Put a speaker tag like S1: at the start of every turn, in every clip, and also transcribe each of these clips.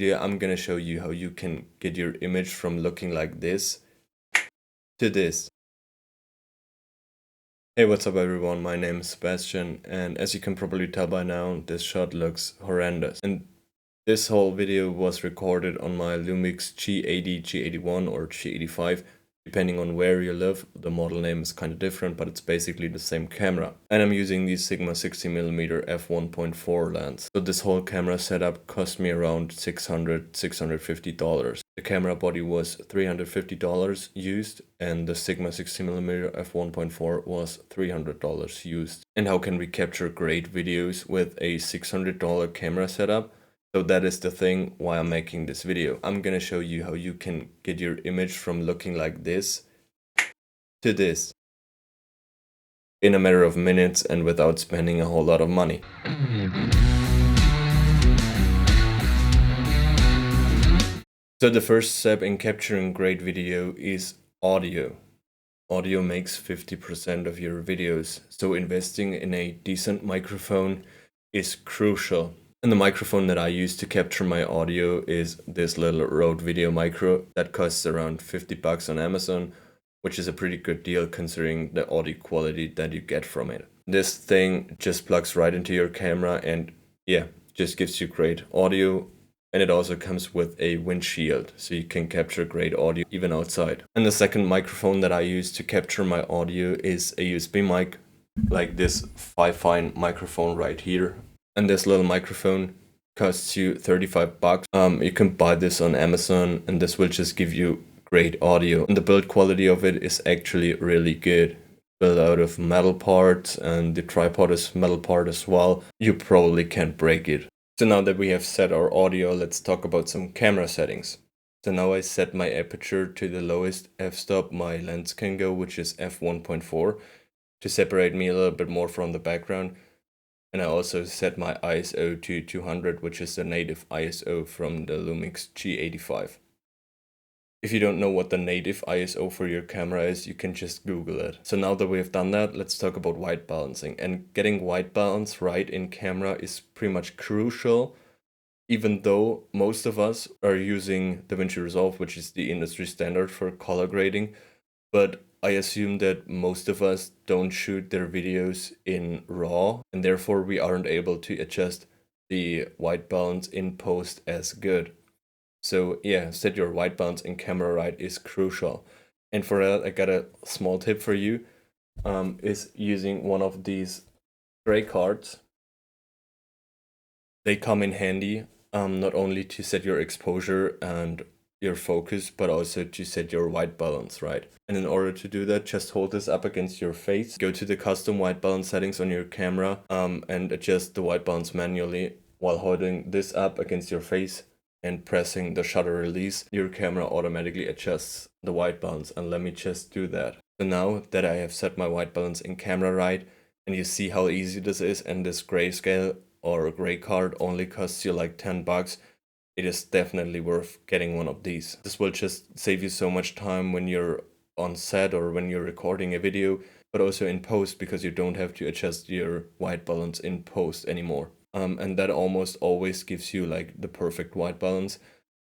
S1: Yeah, I'm gonna show you how you can get your image from looking like this to this. Hey, what's up everyone? My name is Sebastian, and as you can probably tell by now, this shot looks horrendous. And this whole video was recorded on my Lumix G80, G81 or G85. Depending on where you live, the model name is kind of different, but it's basically the same camera. And I'm using the Sigma 60mm f1.4 lens. So this whole camera setup cost me around $650. The camera body was $350 used, and the Sigma 60mm f1.4 was $300 used. And how can we capture great videos with a $600 camera setup? So that is the thing why I'm making this video. I'm gonna show you how you can get your image from looking like this to this in a matter of minutes and without spending a whole lot of money. So the first step in capturing great video is audio. Audio makes 50% of your videos, so investing in a decent microphone is crucial. And the microphone that I use to capture my audio is this little Rode Video Micro that costs around 50 bucks on Amazon, which is a pretty good deal considering the audio quality that you get from it. This thing just plugs right into your camera and yeah, just gives you great audio. And it also comes with a windshield, so you can capture great audio even outside. And the second microphone that I use to capture my audio is a USB mic, like this Fifine microphone right here. And this little microphone costs you 35 bucks. You can buy this on Amazon, and this will just give you great audio. And the build quality of it is actually really good. Built out of metal parts, and the tripod is metal part as well. You probably can't break it. So now that we have set our audio, let's talk about some camera settings. So now I set my aperture to the lowest f-stop my lens can go, which is f1.4, to separate me a little bit more from the background. And I also set my ISO to 200, which is the native ISO from the Lumix G85. If you don't know what the native ISO for your camera is, you can just Google it. So now that we have done that, let's talk about white balancing. And getting white balance right in camera is pretty much crucial, even though most of us are using DaVinci Resolve, which is the industry standard for color grading. But I assume that most of us don't shoot their videos in RAW, and therefore we aren't able to adjust the white balance in post as good. So yeah, set your white balance in camera right is crucial. And for that, I got a small tip for you, is using one of these gray cards. They come in handy, not only to set your exposure and your focus, but also to set your white balance right. And in order to do that, just hold this up against your face, go to the custom white balance settings on your camera, and adjust the white balance manually while holding this up against your face and pressing the shutter release. Your camera automatically adjusts the white balance, and let me just do that. So now that I have set my white balance in camera right, and you see how easy this is, and this grayscale or a gray card only costs you like 10 bucks, it is definitely worth getting one of these. This will just save you so much time when you're on set or when you're recording a video, but also in post, because you don't have to adjust your white balance in post anymore. And that almost always gives you like the perfect white balance.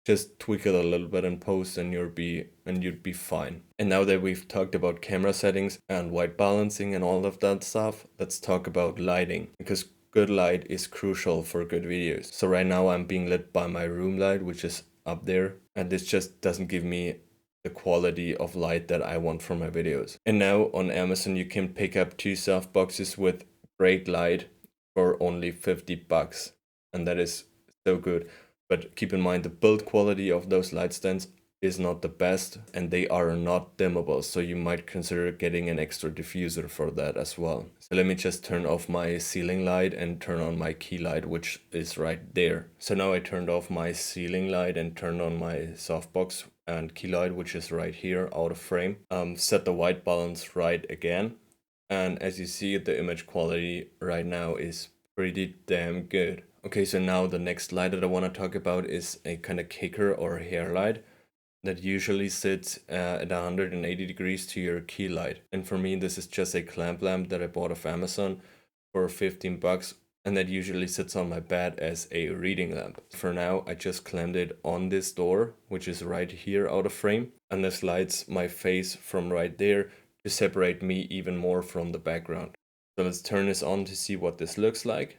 S1: Just tweak it a little bit in post and you'd be fine. And now that we've talked about camera settings and white balancing and all of that stuff, let's talk about lighting, because good light is crucial for good videos. So right now I'm being lit by my room light, which is up there, and this just doesn't give me the quality of light that I want for my videos. And now on Amazon you can pick up 2 soft boxes with great light for only 50 bucks, and that is so good. But keep in mind, the build quality of those light stands is not the best, and they are not dimmable, so you might consider getting an extra diffuser for that as well. So let me just turn off my ceiling light and turn on my key light, which is right there. So now I turned off my ceiling light and turned on my softbox and key light, which is right here out of frame. Set the white balance right again, and as you see, the image quality right now is pretty damn good. Okay, so now the next light that I want to talk about is a kind of kicker or hair light that usually sits at 180 degrees to your key light. And for me, this is just a clamp lamp that I bought off Amazon for 15 bucks. and that usually sits on my bed as a reading lamp. For now, I just clamped it on this door, which is right here out of frame, and this lights my face from right there to separate me even more from the background. So let's turn this on to see what this looks like.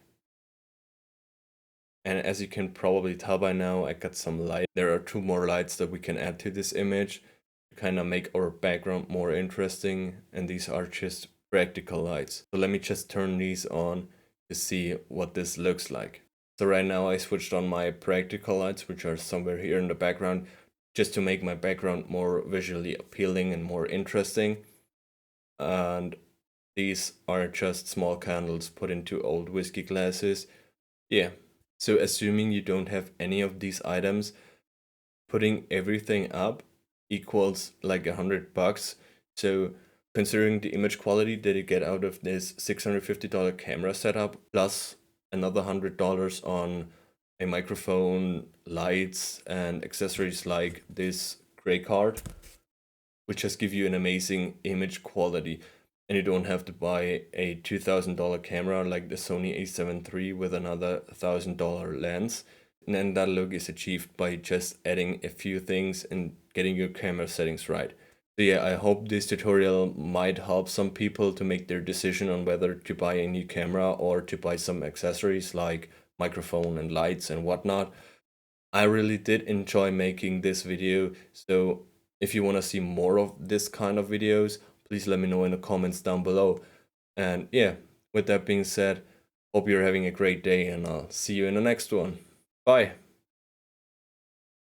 S1: And as you can probably tell by now, I got some light. There are 2 more lights that we can add to this image to kind of make our background more interesting. And these are just practical lights. So let me just turn these on to see what this looks like. So right now I switched on my practical lights, which are somewhere here in the background, just to make my background more visually appealing and more interesting. And these are just small candles put into old whiskey glasses. Yeah. So assuming you don't have any of these items, putting everything up equals like $100. So considering the image quality that you get out of this $650 camera setup, plus another $100 on a microphone, lights, and accessories like this gray card, which just give you an amazing image quality. And you don't have to buy a $2,000 camera like the Sony a7 III with another $1,000 lens. And then that look is achieved by just adding a few things and getting your camera settings right. So yeah, I hope this tutorial might help some people to make their decision on whether to buy a new camera or to buy some accessories like microphone and lights and whatnot. I really did enjoy making this video, so if you want to see more of this kind of videos, please let me know in the comments down below. And yeah, with that being said, hope you're having a great day and I'll see you in the next one. Bye!